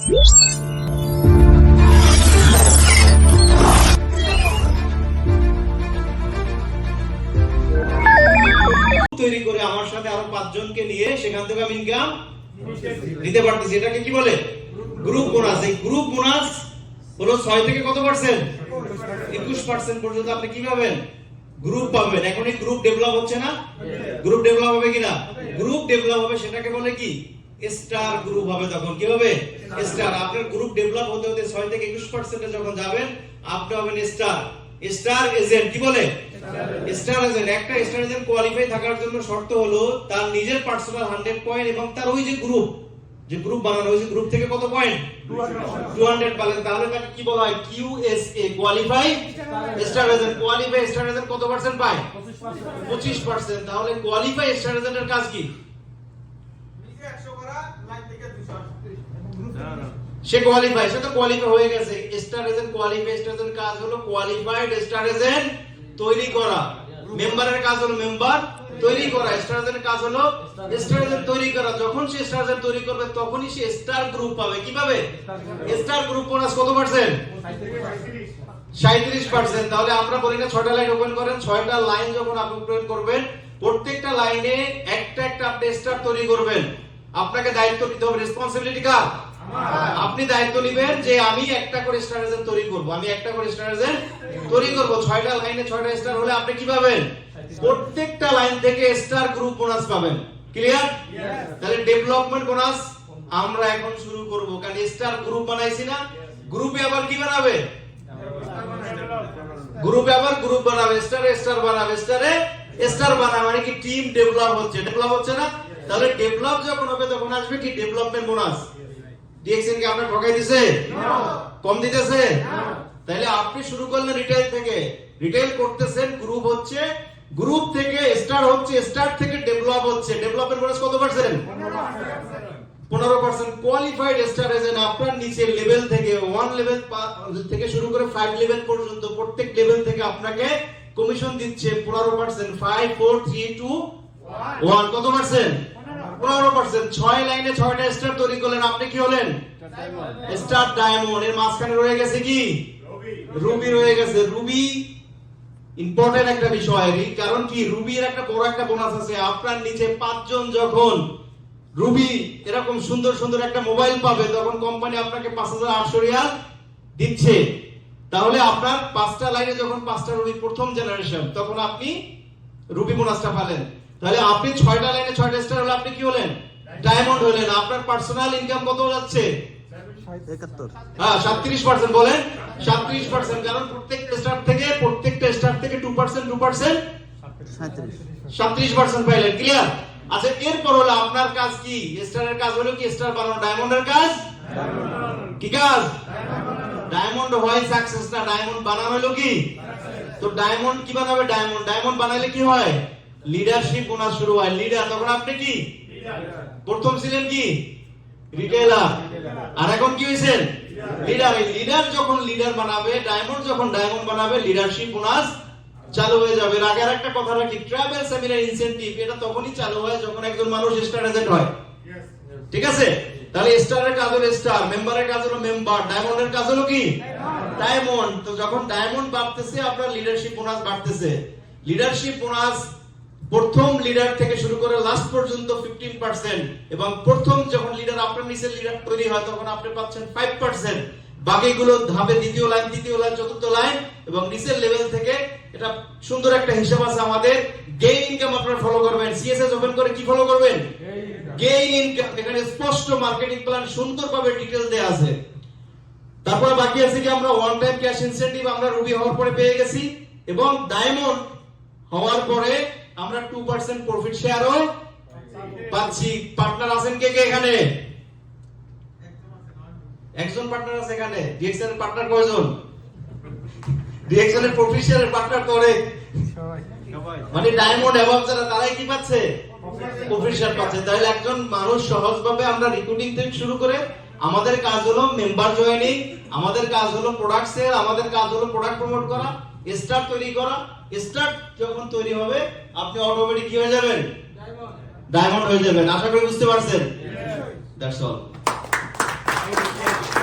তৈরি করে আমার সাথে আরো 5 জনকে নিয়ে সেখান থেকে আমি ইনকাম দিতে পারতেছি, এটাকে কি বলে? Group bonus. এই গ্রুপ বোনাস হলো 6 থেকে কত পার্সেন্ট? 21% পর্যন্ত আপনি কি পাবেন? গ্রুপ পাবেন। এখন এই গ্রুপ ডেভেলপ হচ্ছে না? গ্রুপ ডেভেলপ হবে কিনা? গ্রুপ ডেভেলপ হবে, সেটাকে বলে কি? স্টার গ্রুপ হবে। তখন কি হবে? স্টার। আপনার গ্রুপ ডেভেলপ হতে হতে 6 থেকে 21% যখন যাবেন আপনি হবেন স্টার। স্টার এজেন্ট কি বলে? Star agent. একটা স্টার এজেন্ট কোয়ালিফাই থাকার জন্য শর্ত হলো তার নিজের পার্সোনাল 100 পয়েন্ট এবং তার ওই যে গ্রুপ বানানো হয়েছে গ্রুপ থেকে কত পয়েন্ট? 200 পাবেন। তাহলে তাকে কি বলা হয়? QSA, qualify star agent. Qualify star agent কত পার্সেন্ট পায়? 25%। তাহলে কোয়ালিফাই স্টার এজেন্টের কাজ কি? সে কোয়ালিফাই, সে তো কোয়ালিফাই হয়ে গেছে। Star agent qualify star agent কাজ হলো কোয়ালিফাইড স্টার এজেন্ট তৈরি করা। মেম্বারের কাজ হলো মেম্বার তৈরি করা। স্টার এজেন্টের কাজ হলো স্টার এজেন্ট তৈরি করা। যখন সে স্টার এজেন্ট তৈরি করবে তখনই সে স্টার গ্রুপ পাবে। কি পাবে? স্টার গ্রুপ বোনাস কত পার্সেন্ট? 37%। তাহলে আমরা বলি না 6টা লাইন ওপেন করেন, 6টা লাইন যখন আপনি ওপেন করবেন প্রত্যেকটা লাইনে একটা একটা আপনি স্টার তৈরি করবেন। আপনাকে দায়িত্ব নিতে হবে। রেসপন্সিবিলিটি কার? আপনি দায়িত্ব নেবেন যে আমি একটা করে স্টার এজেন্ট তৈরি করব, আমি একটা করে স্টার এজেন্ট তৈরি করব। 6টা লাইনে 6টা স্টার হলে আপনি কি পাবেন? প্রত্যেকটা লাইন থেকে স্টার গ্রুপ বোনাস পাবেন। ক্লিয়ার? তাহলে ডেভেলপমেন্ট বোনাস আমরা এখন শুরু করব, কারণ স্টার গ্রুপ বানাইছি না। গ্রুপে আবার কি বানাবে? গ্রুপে আবার গ্রুপ বানাবে, স্টারে স্টার বানাবে, স্টারে স্টার বানাবে। মানে কি টিম ডেভেলপ হচ্ছে, ডেভেলপ হচ্ছে না? তাহলে ডেভেলপ যখন হবে তখন আসবে কি? Development bonus. ডিএক্সএন কি আপনার ঠকাই দিছে? কম দিতেছে? তাহলে আপনি শুরু করলেন রিটেল থেকে, রিটেল করতেছেন, গ্রুপ হচ্ছে, গ্রুপ থেকে স্টার হচ্ছে, স্টার থেকে ডেভেলপ হচ্ছে। ডেভেলপমেন্ট বোনাস কত পার্সেন্ট? 15%। কোয়ালিফাইড স্টার এজেন্ট আপনার নিচে লেভেল থেকে 1 লেভেল থেকে শুরু করে 5 লেভেল পর্যন্ত প্রত্যেক লেভেল থেকে আপনাকে কমিশন দিচ্ছে 15%। 5 4 3 2 1 কত পার্সেন্ট? 15%। 6 লাইনে 6টা স্টার তৈরি করলেন, আপনি কি হলেন? Star diamond. এর মাঝখানে রয়ে গেছে কি? রুবি রয়ে গেছে। রুবি ইম্পর্টেন্ট একটা বিষয়, কারণ কি? রুবির একটা বড় একটা বোনাস আছে। আপনার নিচে 5 জন যখন রুবি এরকম সুন্দর সুন্দর একটা মোবাইল পাবে তখন কোম্পানি আপনাকে 5800 রিয়াল দিচ্ছে। তাহলে আপনার 5টা লাইনে যখন 5টা রুবি প্রথম জেনারেশন তখন আপনি রুবি বোনাসটা পেলেন। তাহলে আপনি 6টা লাইনে 6টা স্টার হলে আপনি কি হলেন? ডায়মন্ড হলেন। আপনার পার্সোনাল ইনকাম কত যাচ্ছে? 37%। বলেন 37%। কারণ প্রত্যেকটা স্টার থেকে 2% 37% পাইলেন। ক্লিয়ার? আচ্ছা, এরপর হলো আপনার কাজ কি? স্টারের কাজ হলো কি? স্টার বানানো। ডায়মন্ডের কাজ কি? কাজ ডায়মন্ড হয় সাকসেস না, ডায়মন্ড বানানো হলো কি? তো ডায়মন্ড কি বানাবে? ডায়মন্ড বানাইলে কি হয়? লিডারশিপ বোনাস শুরু হয়। লিডার, তখন আপনি কি? প্রথম ছিলেন কি? রিটেলার, আর এখন কি হইছেন? লিডার। লিডার যখন লিডার বানাবে, ডায়মন্ড যখন ডায়মন্ড বানাবে, লিডারশিপ বোনাস চালু হয়ে যাবে। আগে একটা কথা রাখি, ট্রাভেল সেমিনার ইনসেনটিভ এটা তখনই চালু হয় যখন একজন মানুষ স্টার এজেন্ট হয়। ঠিক আছে? তাহলে স্টারের কাজ হলো স্টার, মেম্বারের কাজ হলো মেম্বার, ডায়মন্ডের কাজ হলো কি? ডায়মন্ড। তো যখন ডায়মন্ড বাড়তেছে আপনার লিডারশিপ বোনাস বাড়তেছে। লিডারশিপ বোনাস প্রথম লিডার থেকে শুরু করে লাস্ট পর্যন্ত 15%, এবং প্রথম যখন লিডার আপনার নিচে লিডার তৈরি হয় তখন আপনি পাচ্ছেন 5%। বাকিগুলো ধাপে দ্বিতীয় লাইন, তৃতীয় লাইন, চতুর্থ লাইন এবং নিচের লেভেল থেকে। এটা সুন্দর একটা হিসাব আছে আমাদের। গেইন ইনকাম আপনারা ফলো করবেন। সিএসএস ওপেন করে কি ফলো করবেন? Gain income. এখানে স্পষ্ট মার্কেটিং প্ল্যান সুন্দরভাবে ডিটেইলস দেয়া আছে। তারপরে বাকি আছে কি? আমরা ওয়ান টাইম ক্যাশ ইনসেনটিভ আমরা রুবি হওয়ার পরে পেয়ে গেছি, এবং ডায়মন্ড হওয়ার পরে আমরা 2% প্রফিট শেয়ারও পাচ্ছি। পার্টনার আছেন কে কে এখানে? একজন পার্টনার আছে এখানে। ডিএক্সএল এর পার্টনার কয়জন? ডিএক্সএল এর প্রফিট শেয়ারের পার্টনার করে সবাই। মানে ডায়মন্ড এভাব যারা তারাই কি পাচ্ছে? প্রফিট শেয়ার পাচ্ছে। তাহলে একজন মানুষ সহজভাবে আমরা রিক্রুটিং থেকে শুরু করে আমাদের কাজ হলো মেম্বার জয়েনিং, আমাদের কাজ হলো প্রোডাক্ট সেল, আমাদের কাজ হলো প্রোডাক্ট প্রমোট করা, স্টার তৈরি করা। স্টার যখন তৈরি হবে আপনি অটোমেটিক কি হয়ে যাবেন? ডায়মন্ড হয়ে যাবেন। আশা করি বুঝতে পারছেন। That's all. Thank you.